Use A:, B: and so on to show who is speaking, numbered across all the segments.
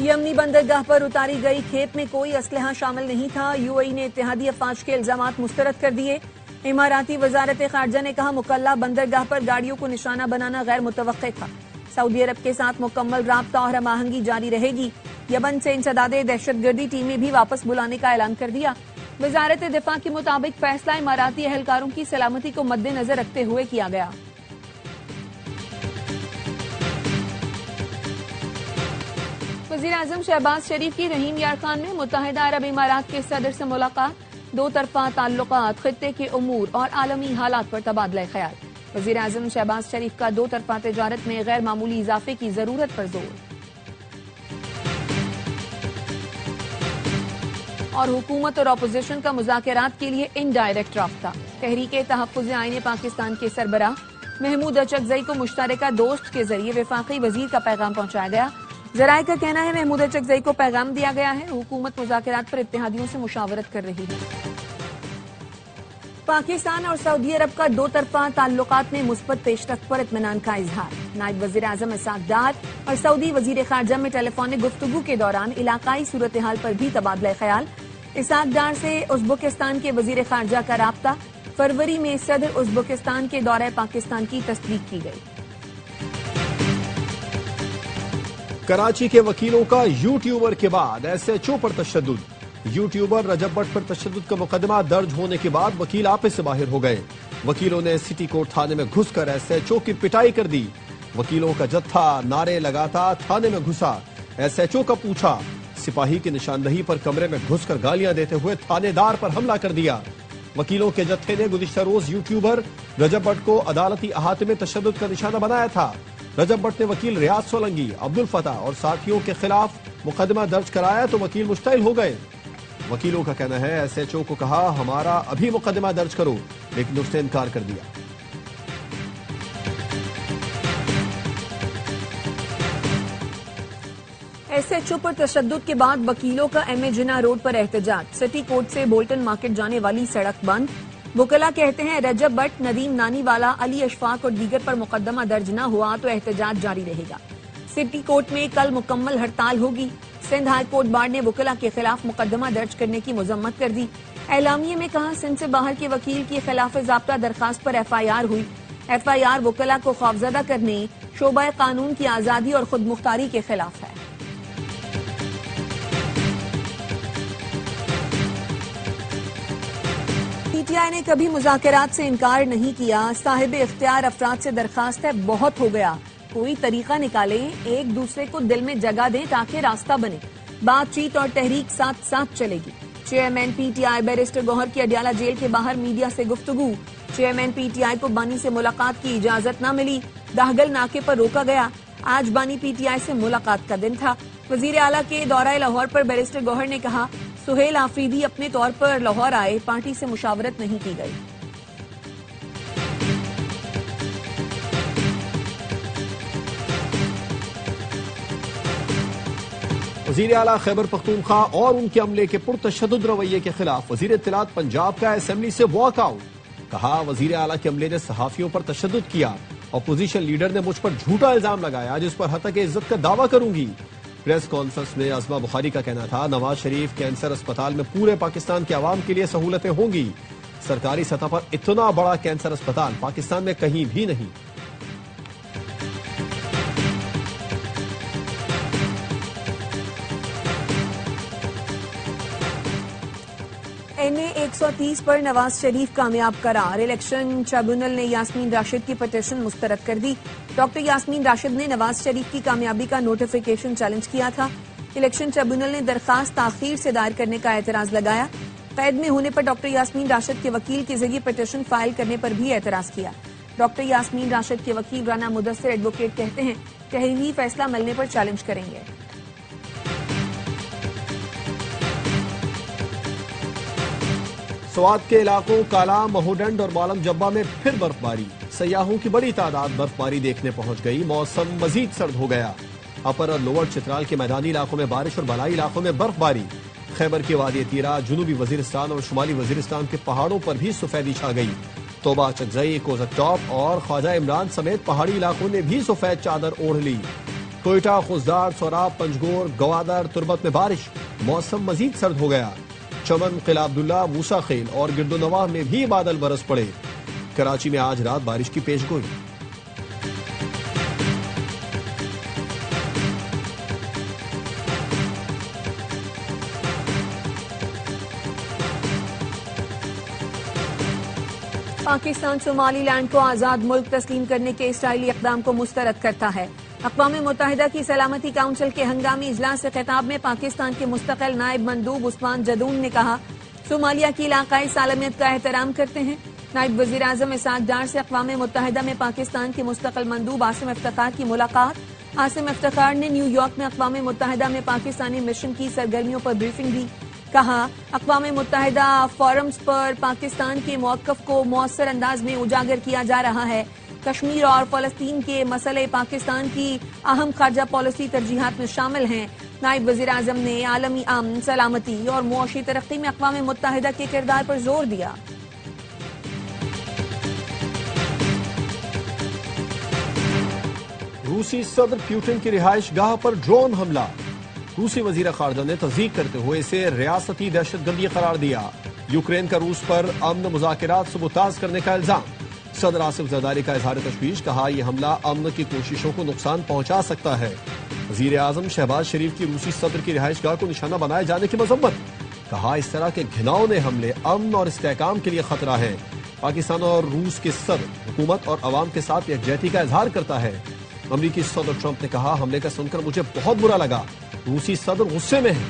A: यमनी बंदरगाह पर उतारी गई खेप में कोई असलहा शामिल नहीं था। यूएई ने इत्तेहादी अफवाज के इल्जामात मुस्तरद कर दिए। इमाराती वजारत खारजा ने कहा मुकल्ला बंदरगाह पर गाड़ियों को निशाना बनाना गैर मुतवक्के था। सऊदी अरब के साथ मुकम्मल राब्ता और हमआहंगी जारी रहेगी। यमन से इंसदादे दहशतगर्दी टीमें भी वापस बुलाने का ऐलान कर दिया। वजारत दिफा के मुताबिक फैसला इमाराती एहलकारों की सलामती को मद्देनजर रखते हुए किया गया। वज़ीर आज़म शहबाज शरीफ की रहीम यार खान में मुत्तहिदा अरब इमारात के सदर से मुलाकात। दो तरफा ताल्लुकात, खित्ते के उमूर और आलमी हालात पर तबादला ख्याल। वज़ीर आज़म शहबाज शरीफ का दो तरफा तिजारत में गैर मामूली इजाफे की जरूरत पर जोर। और हुकूमत और अपोजिशन का मुज़ाकरात के लिए इनडायरेक्ट राब्ता। तहरीके तहफ़्फ़ुज़ आईन पाकिस्तान के सरबराह महमूद अचकज़ई को मुश्तरका दोस्त के जरिए वफाकी वजीर का पैगाम पहुंचाया गया। जराये का कहना है महमूद अचकज़ई को पैगाम दिया गया है, हुकूमत मुज़ाकरात पर इत्तेहादियों से मुशावरत कर रही है। पाकिस्तान और सऊदी अरब का दो तरफा ताल्लुकात में मुस्बत पेशरफ्त पर इत्मीनान का इजहार। नायब वज़ीर आज़म इसाक डार और सऊदी वज़ीर खारजा में टेलीफोनिक गुफ्तगू के दौरान इलाकाई सूरत हाल पर भी तबादला ख्याल। इसाक डार से उज़्बेकिस्तान के वज़ीर खारजा का राब्ता। फरवरी में सदर उज़्बेकिस्तान के दौरे पाकिस्तान की तस्दीक की गई।
B: कराची के वकीलों का यूट्यूबर के बाद एसएचओ पर तशद्दुद। यूट्यूबर रजब भट्ट पर तशद्दुद का मुकदमा दर्ज होने के बाद वकील आपे से बाहर हो गए। वकीलों ने सिटी कोर्ट थाने में घुसकर एसएचओ की पिटाई कर दी। वकीलों का जत्था नारे लगाता थाने में घुसा। एसएचओ का पूछा। सिपाही की निशानदही पर कमरे में घुसकर गालियां देते हुए थानेदार पर हमला कर दिया। वकीलों के जत्थे ने गुज़िश्ता रोज यूट्यूबर रजब भट्ट को अदालती अहाते में तशद्दुद का निशाना बनाया था। रजब भट्ट ने वकील रियाज सोलंगी, अब्दुल फता और साथियों के खिलाफ मुकदमा दर्ज कराया तो वकील मुश्तइल हो गए। वकीलों का कहना है एसएचओ को कहा हमारा अभी मुकदमा दर्ज करो, लेकिन उसने इनकार कर दिया।
A: एसएचओ पर तशद्दुद के बाद वकीलों का एमए जिन्ना रोड पर एहतजाज। सिटी कोर्ट से बोल्टन मार्केट जाने वाली सड़क बंद। वकला कहते हैं रजब भट्ट, नदीम नानीवाला, अली अशफाक और दीगर पर मुकदमा दर्ज न हुआ तो एहतजाज जारी रहेगा। सिटी कोर्ट में कल मुकम्मल हड़ताल होगी। सिंध हाई कोर्ट बार ने वकला के खिलाफ मुकदमा दर्ज करने की मजम्मत कर दी। एलामिये में कहा सिंध से बाहर के वकील की खिलाफ ज़ाब्ता दरखास्त पर FIR हुई। FIR वकला को खौफजदा करने, शोबा कानून की आज़ादी और खुद मुख्तारी के खिलाफ है। PTI ने कभी मुज़ाकरात से इनकार नहीं किया। साहिब इख्तियार अफराद से दरखास्त है बहुत हो गया, कोई तरीका निकालें, एक दूसरे को दिल में जगह दें ताकि रास्ता बने। बातचीत और तहरीक साथ साथ चलेगी। चेयरमैन PTI बैरिस्टर गौहर की अडियाला जेल के बाहर मीडिया से गुफ्तगू। चेयरमैन PTI को बानी से मुलाकात की इजाजत न मिली, दाहगल नाके पर रोका गया। आज बानी PTI से मुलाकात का दिन था। वजीर आला के दौरा लाहौर पर बैरिस्टर गौहर ने कहा सुहेल आफरीदी अपने तौर पर लाहौर आए, पार्टी से मुशावरत नहीं की गई।
B: वज़ीर आला खैबर पख्तूनख्वा और उनके अमले के पुरतशद्दुद रवैये के खिलाफ वज़ीर इत्तलात पंजाब का असेंबली से वॉकआउट। कहा वज़ीर आला के अमले ने सहाफियों पर तशद्दुद किया। अपोजिशन लीडर ने मुझ पर झूठा इल्जाम लगाया जिस पर हत्या के इज्जत का दावा करूंगी। प्रेस कॉन्फ्रेंस में अज़मा बुखारी का कहना था नवाज शरीफ कैंसर अस्पताल में पूरे पाकिस्तान के अवाम के लिए सहूलतें होंगी। सरकारी सतह पर इतना बड़ा कैंसर अस्पताल पाकिस्तान में कहीं भी नहीं।
A: NA 130 पर नवाज शरीफ कामयाब करार। इलेक्शन ट्रिब्यूनल ने यास्मीन राशिद की पिटीशन मुस्तरद कर दी। डॉक्टर यास्मीन राशिद ने नवाज शरीफ की कामयाबी का नोटिफिकेशन चैलेंज किया था। इलेक्शन ट्रिब्यूनल ने दरखास्त ताखीर से दायर करने का एतराज लगाया। कैद में होने पर डॉक्टर यास्मीन राशिद के वकील के जरिए पिटीशन फाइल करने पर भी एतराज किया। डॉक्टर यास्मीन राशिद के वकील राना मुदस्सिर एडवोकेट कहते हैं तहरीरी फैसला मिलने पर चैलेंज करेंगे।
B: स्वात के इलाकों काला, महोडंड और मालम जब्बा में फिर बर्फबारी। सयाहों की बड़ी तादाद बर्फबारी देखने पहुंच गई। मौसम मजीद सर्द हो गया। अपर और लोअर चित्राल के मैदानी इलाकों में बारिश और बलाई इलाकों में बर्फबारी। खैबर के वादी तीरा, जुनूबी वजीरिस्तान और शुमाली वजीरिस्तान के पहाड़ों पर भी सफेदी छा गई। तोबा, चकजई, कोज़क टॉप और ख्वाजा इमरान समेत पहाड़ी इलाकों ने भी सफेद चादर ओढ़ ली। कोयटा, खुजदार, सोराब, पंजगोर, गवादर, तुर्बत में बारिश, मौसम मजीद सर्द हो गया। चमन, किला अब्दुल्ला, मूसा खेल और गिरदोनवाह में भी बादल बरस पड़े। कराची में आज रात बारिश की पेशगोई।
A: पाकिस्तान सोमालीलैंड को आजाद मुल्क तस्लीम करने के इसराइली इक़दाम को मुस्तरद करता है। अक़वाम मुत्तहिदा की सलामती काउंसिल के हंगामी इजलास से खिताब में पाकिस्तान के मुस्तकिल नायब मंदूब उस्मान जदून ने कहा, सोमालिया की इलाकाई सालमियत का एहतराम करते हैं। नायब वज़ीर आज़म इसाक डार से अक़वाम मुत्तहिदा में पाकिस्तान के मुस्तकिल मंदूब आसिम इफ्तिखार की मुलाकात। आसिम इफ्तिखार ने न्यूयॉर्क में अक़वाम मुत्तहिदा में पाकिस्तानी मिशन की सरगर्मियों पर ब्रीफिंग दी। कहा, अक़वाम मुत्तहिदा फोरम्स पर पाकिस्तान के मौक़िफ़ को मौसर अंदाज में उजागर किया जा रहा है। कश्मीर और फ़लस्तीन के मसले पाकिस्तान की अहम ख़ारजा पॉलिसी तरजीहात में शामिल हैं। नायब वज़ीर आज़म ने आलमी अमन, सलामती और मुआशी तरक्की में अक़वाम मुत्तहिदा के किरदार पर जोर दिया।
B: रूसी सदर पुतिन की रिहाइश गाह पर ड्रोन हमला। रूसी वजीर खारजा ने तस्दीक करते हुए इसे रियासती दहशतगर्दी करार दिया। यूक्रेन का रूस पर अमन मुज़ाकरात सबूताज करने का इल्जाम। सदर आसिफ जरदारी का इजहार तशवीश, कहा यह हमला अमन की कोशिशों को नुकसान पहुंचा सकता है। वजीर आजम शहबाज शरीफ की रूसी सदर की रिहाइश गाह को निशाना बनाए जाने की मजम्मत। कहा, इस तरह के घिनौने हमले अमन और इस्तेहकाम के लिए खतरा है। पाकिस्तान और रूस के सदर हुकूमत और अवाम के साथ यकजहती का इजहार करता है। अमरीकी सदर ट्रंप ने कहा, हमले का सुनकर मुझे बहुत बुरा लगा। रूसी सदर गुस्से में है।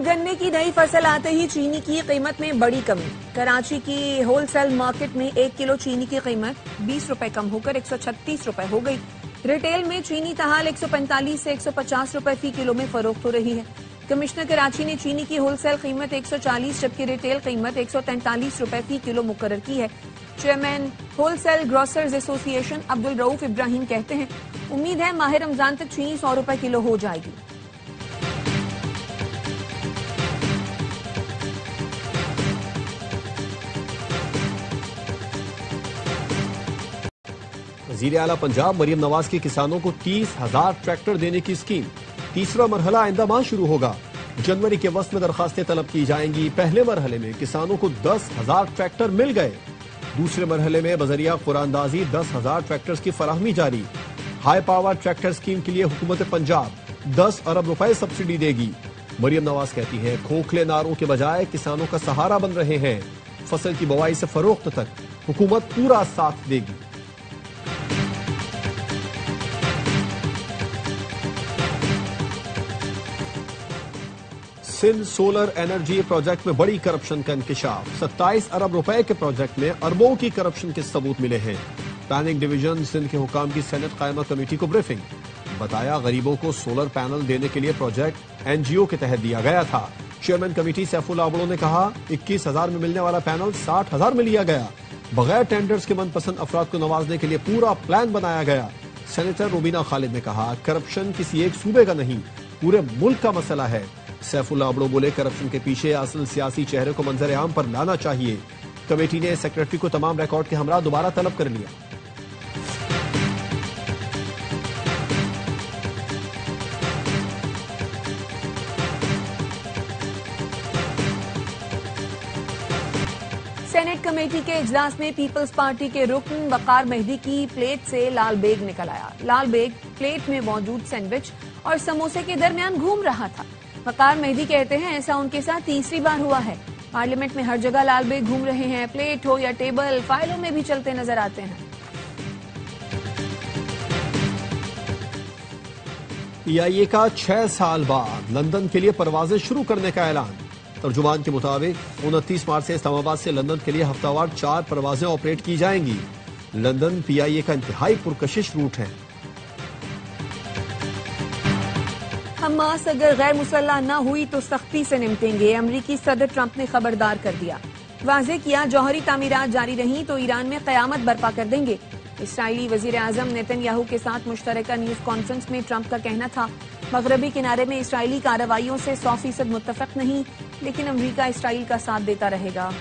A: गन्ने की नई फसल आते ही चीनी की कीमत में बड़ी कमी। कराची की होलसेल मार्केट में 1 किलो चीनी की कीमत 20 रुपए कम होकर 136 रुपए हो गई। रिटेल में चीनी तहाल 145 से 150 रुपए फी किलो में फरोख्त हो रही है। कमिश्नर कराची ने चीनी की होलसेल कीमत 140 जबकि रिटेल कीमत 143 रुपए फी किलो मुकर्रर की है। Chairman wholesale grocers association Abdul Rauf Ibrahim कहते हैं, उम्मीद है माह रमजान तक चीनी 100 रुपए किलो हो जाएगी।
B: वज़ीर आला पंजाब मरियम नवाज के किसानों को 30,000 ट्रैक्टर देने की स्कीम। तीसरा मरहला आइंदा माह शुरू होगा। जनवरी के वस्त में दरखास्तें तलब की जाएंगी। पहले मरहले में किसानों को 10,000 ट्रैक्टर मिल गए। दूसरे मरहले में बजरिया कुरानदाजी 10,000 ट्रैक्टर्स की फराहमी जारी। हाई पावर ट्रैक्टर स्कीम के लिए हुकूमत पंजाब 10 अरब रुपए सब्सिडी देगी। मरियम नवाज कहती हैं, खोखले नारों के बजाय किसानों का सहारा बन रहे हैं। फसल की बुवाई से फरोख्त तक हुकूमत पूरा साथ देगी। सिंध सोलर एनर्जी प्रोजेक्ट में बड़ी करप्शन का इंकशाफ। 27 अरब रुपए के प्रोजेक्ट में अरबों की करप्शन के सबूत मिले हैं। प्लानिंग डिवीजन सिंध के हुकाम की सेनेट कायमा कमेटी को ब्रीफिंग। बताया, गरीबों को सोलर पैनल देने के लिए प्रोजेक्ट एनजीओ के तहत दिया गया था। चेयरमैन कमेटी सैफुल आबड़ो ने कहा, 21,000 में मिलने वाला पैनल 60,000 में लिया गया। बगैर टेंडर्स के मनपसंद अफराद को नवाजने के लिए पूरा प्लान बनाया गया। सेनेटर रुबीना खालिद ने कहा, करप्शन किसी एक सूबे का नहीं, पूरे मुल्क का मसला है। सैफुल आबड़ो बोले, करप्शन के पीछे असल सियासी चेहरे को मंजर आम पर लाना चाहिए। कमेटी ने सेक्रेटरी को तमाम रिकॉर्ड के हमरा दोबारा तलब कर लिया।
A: सेनेट कमेटी के इजलास में पीपल्स पार्टी के रुकन वकार मेहदी की प्लेट से लाल बेग निकल आया। लाल बेग प्लेट में मौजूद सैंडविच और समोसे के दरमियान घूम रहा था। वकार मेहदी कहते हैं, ऐसा उनके साथ तीसरी बार हुआ है। पार्लियामेंट में हर जगह लाल बेग घूम रहे हैं। प्लेट हो या टेबल, फाइलों में भी चलते नजर आते हैं।
B: पीआईए का 6 साल बाद लंदन के लिए परवाजें शुरू करने का ऐलान। तर्जुमान के मुताबिक 29 मार्च से इस्लामाबाद से लंदन के लिए हफ्तावार 4 परवाजें ऑपरेट की जाएंगी। लंदन पीआईए का इंतहाई पुरकशिश रूट है।
A: हमास अगर गैर मुसल्लह न हुई तो सख्ती से निपटेंगे, अमरीकी सदर ट्रंप ने खबरदार कर दिया। वाज़ेह किया, जौहरी तामीरात जारी रही तो ईरान में कयामत बर्पा कर देंगे। इसराइली वजीर आजम नेतन्याहू के साथ मुश्तरका न्यूज कॉन्फ्रेंस में ट्रंप का कहना था, मगरबी किनारे में इसराइली कार्रवाइयों से 100% मुत्तफिक नहीं। लेकिन अमेरिका इसराइल का साथ देता रहेगा।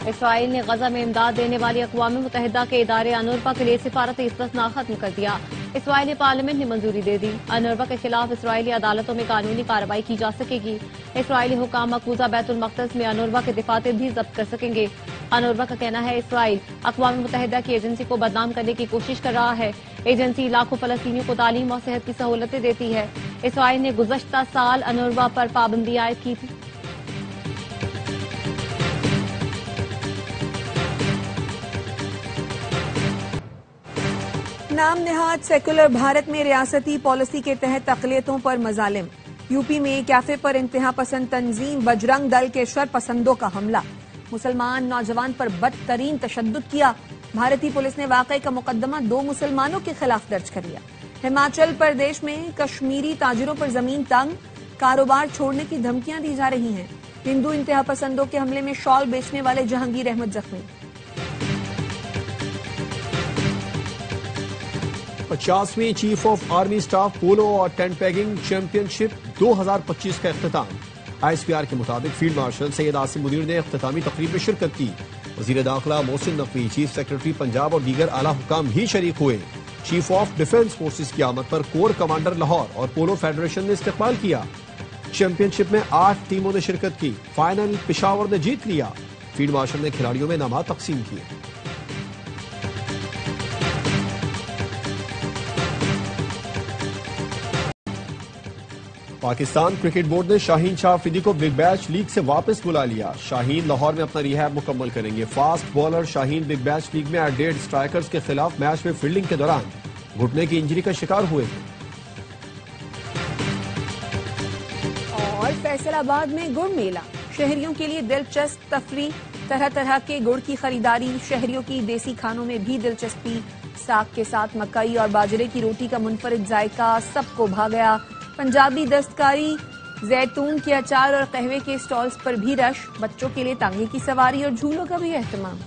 C: इसराइल ने गजा में इमदाद देने वाली अक़वाम मुत्तहिदा के इदारे अनूरवा के लिए सिफारती इस्तिस्ना खत्म कर दिया। इसराइली पार्लियामेंट ने मंजूरी दे दी। अनूरवा के खिलाफ इसराइली अदालतों में कानूनी कार्रवाई की जा सकेगी। इसराइली हुकाम मकबूजा बैतुल मक़दस में अनूरवा के दफातर भी जब्त कर सकेंगे। अनूरवा का कहना है इसराइल अक़वाम मुत्तहिदा की एजेंसी को बदनाम करने की कोशिश कर रहा है। एजेंसी लाखों फलस्तीनियों को तालीम और सेहत की सहूलतें देती है। इसराइल ने गुज़श्ता साल अनूरवा पर पाबंदी आयद की थी।
A: नाम निहाद सेकुलर भारत में रियासती पॉलिसी के तहत अक़लियतों पर मजालिम। यूपी में कैफे पर इंतहा पसंद तंजीम बजरंग दल के शर पसंदों का हमला। मुसलमान नौजवान पर बदतरीन तशद्दुद किया। भारतीय पुलिस ने वाक़े का मुकदमा 2 मुसलमानों के खिलाफ दर्ज कर लिया। हिमाचल प्रदेश में कश्मीरी ताजिरों पर जमीन तंग, कारोबार छोड़ने की धमकियां दी जा रही हैं। हिंदू इंतहा पसंदों के हमले में शॉल बेचने वाले जहांगीर अहमद जख्मी।
B: 50वीं चीफ ऑफ आर्मी स्टाफ पोलो और टेंट पैगिंग चैंपियनशिप 2025 का इख्तिताम। ISPR के मुताबिक फील्ड मार्शल सैयद आसिम मुनीर ने इख्तितामी तकरीब में शिरकत की। वजीर दाखिला मोहसिन नकवी, चीफ सेक्रेटरी पंजाब और दीगर आला हुकाम भी शरीक हुए। चीफ ऑफ डिफेंस फोर्सेज की आमद पर कोर कमांडर लाहौर और पोलो फेडरेशन ने इस्तकबाल किया। चैंपियनशिप में 8 टीमों ने शिरकत की। फाइनल पेशावर ने जीत लिया। फील्ड मार्शल ने खिलाड़ियों में इनामात तकसीम किए। पाकिस्तान क्रिकेट बोर्ड ने शाहीन शाह अफरीदी को बिग बैश लीग से वापस बुला लिया। शाहीन लाहौर में अपना रिहैब मुकम्मल करेंगे। Fast bowler Shaheen big bash league में एडेड स्ट्राइकर्स के खिलाफ मैच में फील्डिंग के दौरान घुटने की इंजरी का शिकार हुए थे।
A: और फैसलाबाद में गुड़ मेला, शहरियों के लिए दिलचस्प तफरीह, तरह तरह के गुड़ की खरीदारी। शहरियों की देसी खानों में भी दिलचस्पी। साग के साथ मकई और बाजरे की रोटी का मुनफरिद जायका सबको भा गया। पंजाबी दस्तकारी, जैतून के अचार और कहवे के स्टॉल्स पर भी रश। बच्चों के लिए तांगे की सवारी और झूलों का भी एहतमाम।